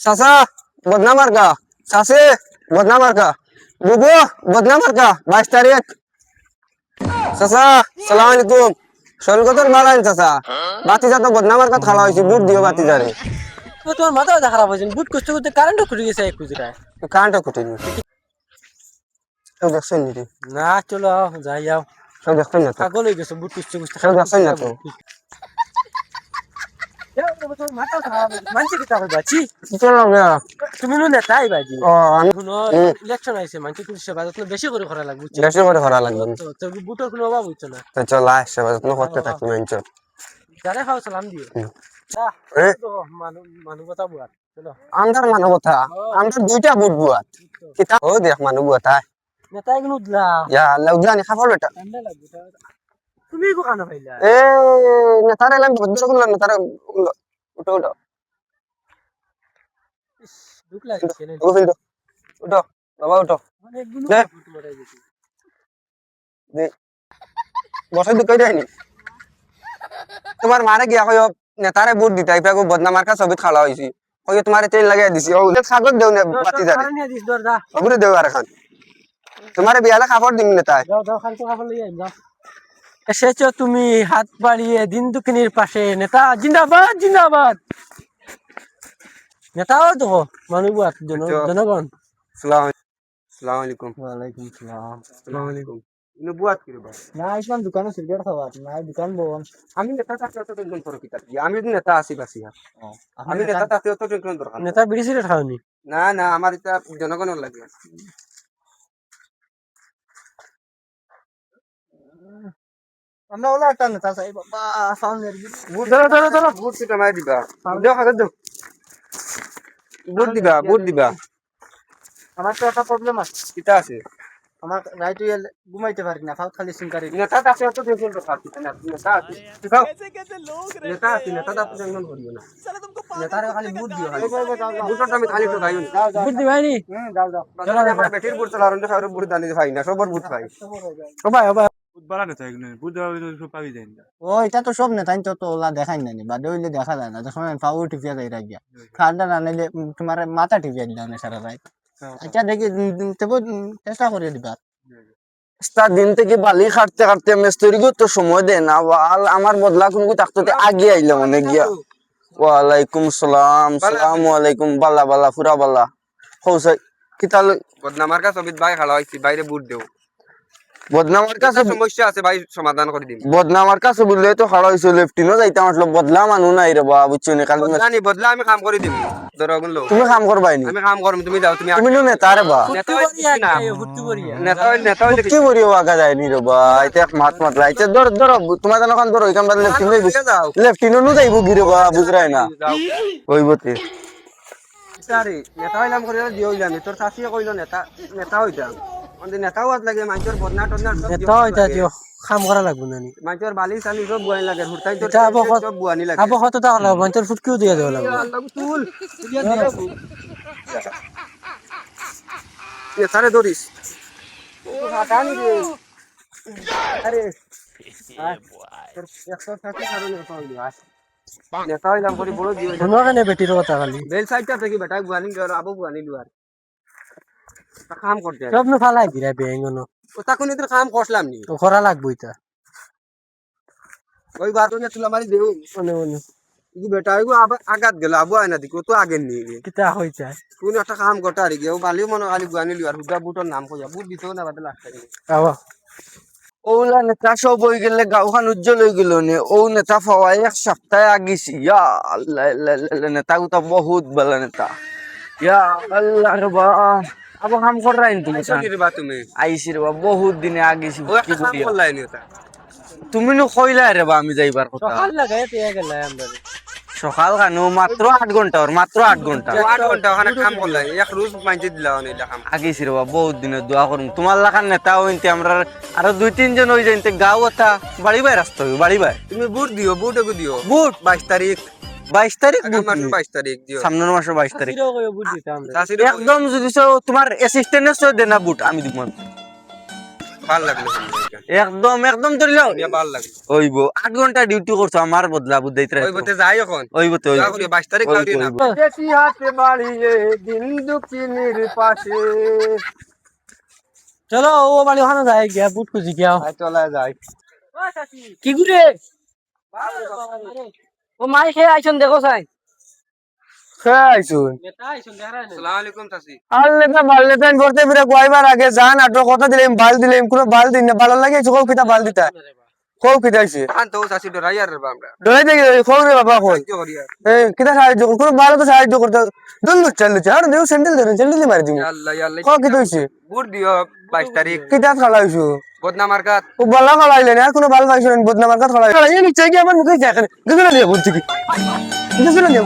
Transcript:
চাচা বদনা মার্কা চাচে বদনা মার্কা বুবু বদনা মার্কা 22 তারিখ চাচা সালাম আলাইকুম শরীরগতর মারাইন চাচা বাতিজা তো বদনা মার্কা খালা হয়েছে বুট দিও বাতিজারে তোমার মাথা ব্যথা খারাপ হয়েছে বুট করতে করতে কারেন্টও খুঁজে গেছে এক খুঁজে কারেন্টটা কুটিনি কেউ দেখছেন নাকি না চলো যাই যাও কেউ দেখছেন না তো পাগল হয়ে গেছে বুট করতে করতে কেউ দেখছেন না তো মাথা খারাপ মানছি কি তাহলে যাচ্ছি চলো না তুমি নো নেতাই বাজি ও আমি কোনো ইলেকশন আইছে মানছি তুমি সেবা যত্ন বেশি করে করা লাগবে বেশি করে করা লাগবে তো বুটের কোনো অভাব হইতো না তো চল আসছে বাজে করতে থাকি মাইনচ যারে খাও সালাম দিও এ মানবতা বুয়ার চলো আমদার মানবতা আমদার দুইটা বুট বুয়াত কিতা ও দেখ মানবতা নেতা এগুলো উদলা ইয়া আল্লাহ উজানি খাফল এটা ঠান্ডা লাগবে তুমি কো খানা পাইলা এ নেতারে লাগ বদর গুলো নেতারে উঠো উঠো দুঃখ লাগছে না ও ফিল উঠো বাবা উঠো অনেকগুলো দে। ফুট মারা গেছে দে বসে দুকই দেয়নি তোমার মারে গিয়া কইও নেতারে বুট দিতা ইপা গো বদনা মার্কা ছবিত খালা হইছি কইও তোমারে তেল লাগাই দিছি ও সাগর দেও না বাতি যারে কারণ নিয়ে দিস দর দা ওগুলো দেও আর খান তোমারে বিয়ালে খাবার দিন নেতায় যাও যাও খান তো খাবার লইয়া যাও এসেছো তুমি হাত বাড়িয়ে দিন দুঃখিনীর পাশে নেতা জিন্দাবাদ জিন্দাবাদ নেতাও তো মানুষ জনগণ সালাম আলাইকুম ওয়ালাইকুম সালাম আসসালামু আলাইকুম ইনো বুয়াত কি রে ভাই না আইসমান দোকানে সিগারেট খাওয়া না দোকান বন আমি নেতা থাকতে তো টেনশন করো কিতা আমি যদি নেতা আসি বাসি আমি নেতা থাকতে তো টেনশন দরকার না। নেতা বিড়ি সিগারেট খাওনি না না আমার এটা জনগণের লাগে আমরা ওলা একটা নেতা চাই বাবা সামনের বুট ধরো বুট সিটা মাই দিবা দাও কাগজ দাও বুট দিবা আমার তো একটা প্রবলেম আছে কিতা আছে আমার রাইট ঘুমাইতে পারি না ফাউত খালি সিনকারি নেতা থাকতে তো টেনশন দরকার কিতা না নেতা আছে দিবাও নেতা আছে নেতা তো টেনশন করিও না নেতারে খালি বুট দিও বুটটা আমি খালি তো ভাই বুট দি ভাই নি যাও যাও চলো আমার বেটির বুট চলার জন্য খাওয়ার বুট দানি ভাই না সবার বুট ভাই ও ভাই বুধ বাড়া নেতা এগুলো বুধ বাড়া সব পাবি যায় না ও এটা তো সব নেতাই তো ওলা দেখাই না বাদে হইলে দেখা যায় না তো সময় পাও টিপিয়া যাই রাখিয়া ঠান্ডা না নিলে তোমার মাথা টিপিয়া দিলাম সারা রাত আচ্ছা দেখি তবু চেষ্টা করে দিবা দিন থেকে বালি খাটতে খাটতে মেস্তরিগো তো সময় দেয় না ওয়াল আমার বদলা কোন থাকতে আগে আইলাম অনেক গিয়া ওয়ালাইকুম সালাম সালামু আলাইকুম বালা বালা ফুরা বালা হৌসাই কিতাল বদনামার কাছে সবিত ভাই খালা হইছি বাইরে বুট দেও বদনামার কাছে সমস্যা আছে ভাই সমাধান করে দিন বদনামার কাছে বললে তো খালা হইছে লেফটিনও যাইতাম আসলে বদলা মানু নাই রে বাবা বুঝছো নি কাল জানি বদলা আমি কাম করে দিম ধরো গুন লো তুমি কাম করবাই নি আমি কাম করব তুমি যাও তুমি নেতা রে বা নেতা কি করিও আগা যায় নি রে বা এটা এক মাত মাত লাইছে ধর তোমার জানো কান ধর ওইখান বাদে লেফটিন যাও লেফটিনও নু যাইবো গিরে বা বুঝরাই না হইবতে সারি নেতা হইলাম করে দিও হইলাম তোর শাসিয়ে কইলো নেতা হইতাম মানে নেতাও আজ লাগে মাইচর বদনা টদনা সব নেতা হইতা দিও কাম করা লাগবে না নি মাইচর বালি সালি সব বুয়ানি লাগে হুরতাই তোর এটা আবহাওয়া- সব বুয়ানি লাগে আবো কত টাকা লাগবে মঞ্চের ফুটকিও দিয়ে দেওয়া লাগবে আল্লাহ তুল তুলিয়া দিও এ সারে দরিস ও হাতানি রে আরে তোর 160 কারণে পাউলি আস নেতা হইলাম করে বড় দিও তোমার কানে বেটির কথা খালি বেল সাইডটা থেকে বেটা বুয়ানি গর আবু বুয়ানি লুয়ার কাম করতে সব নু ফালাই দিরা বেঙ্গনো ওটা কোন ইতর কাম করলাম নি তো করা লাগবে এটা ওই বার করে তুলা মারি দেও মনে মনে ই বেটা এগো আগাত গেল আবু আয়না দিকো তো আগে নিয়ে গে কিতা হইছে কোন একটা কাম করতে আর গিয়ে বালিও মনে খালি বুয়ানি লুয়ার হুদা বুটর নাম কইয়া বুট দিতো না বাদে লাগতে আবো ওলা নেতা সব হয়ে গেলে গাঁওখান উজ্জ্বল হয়ে গেল নে ও নেতা পাওয়া এক সপ্তাহে আগিছি ইয়া আল্লাহ আল্লাহ নেতা গুতা বহুত ভালো নেতা ইয়া আল্লাহ রে বা আবো কাম কর রাইন তুমি আইছি রে বা বহুত দিনে আগিছি কি করি তুমি নো কইলা রে বা আমি যাইবার কথা সকাল লাগাই পেয়ে গেল আমরা সকাল খানো মাত্র 8 ঘন্টা মাত্র 8 ঘন্টা 8 ঘন্টা ওখানে কাম করলাই এক রোজ মাইতে দিলা অনে কাম আগিছি রে বা বহুত দিনে দোয়া করুম তোমার লাখান নেতা হইতে আমরা আর 2-3 জন হই যাইতে গাঁও কথা বাড়ি বাই রাস্তা হই বাড়ি বাই তুমি বুট দিও বুটও দিও বুট 22 তারিখ 22 তারিখ বুট 22 তারিখ দিও সামনের মাসের 22 তারিখ সিরো কই বুঝিতা আমরা একদম যদি তোমার অ্যাসিস্ট্যান্টের সহ দেনা বুট আমি দিব ভাল লাগলো একদম একদম ধরিলাও ভাল লাগলো ওইব 8 ঘন্টা ডিউটি করছো আমার বদলা বুঝাইতে ওই বলতে যাই এখন ওইব তো দোয়া করি 22 তারিখ লাউরি না বেশি হাতে বাড়িয়ে দিন দুঃখিনীর পাশে চলো ও বাড়ি ওখানে যায় গিয়া বুট খুঁজি গিয়া চলে যাই কি করে ও মাই খেয়ে আইছন দেখো চাই খেয়ে আইছুন আসসালামু আলাইকুম চাচি আল্লে না বাল্লে তাই করতে ফিরে কয়বার আগে যান আটো কথা দিলাম বাল দিলাম কোনো বাল দিন না ভালো লাগে কোন কিতা বাল দিতা কোন কিতা আইছে আন তো চাচি ডরাইয়ার রে আমরা ডরাই দেখি কোন রে বাবা কোন কি করিয়া এই কিতা সাহায্য কর কোনো ভালো তো সাহায্য করতে দল চল আর দেও স্যান্ডেল ধরে স্যান্ডেল মারি দিমু আল্লাহ আল্লাহ কোন কিতা হইছে বুট দিও 22 তারিখ কিতা খালাইছো বদনামার কাত ও বালা খালাইলে না কোনো বাল পাইছো বদনামার কথা খালাই এই নিচে গিয়ে আমার মুখে দেখেন গজনা দিয়ে বলছি কি গজনা দিয়ে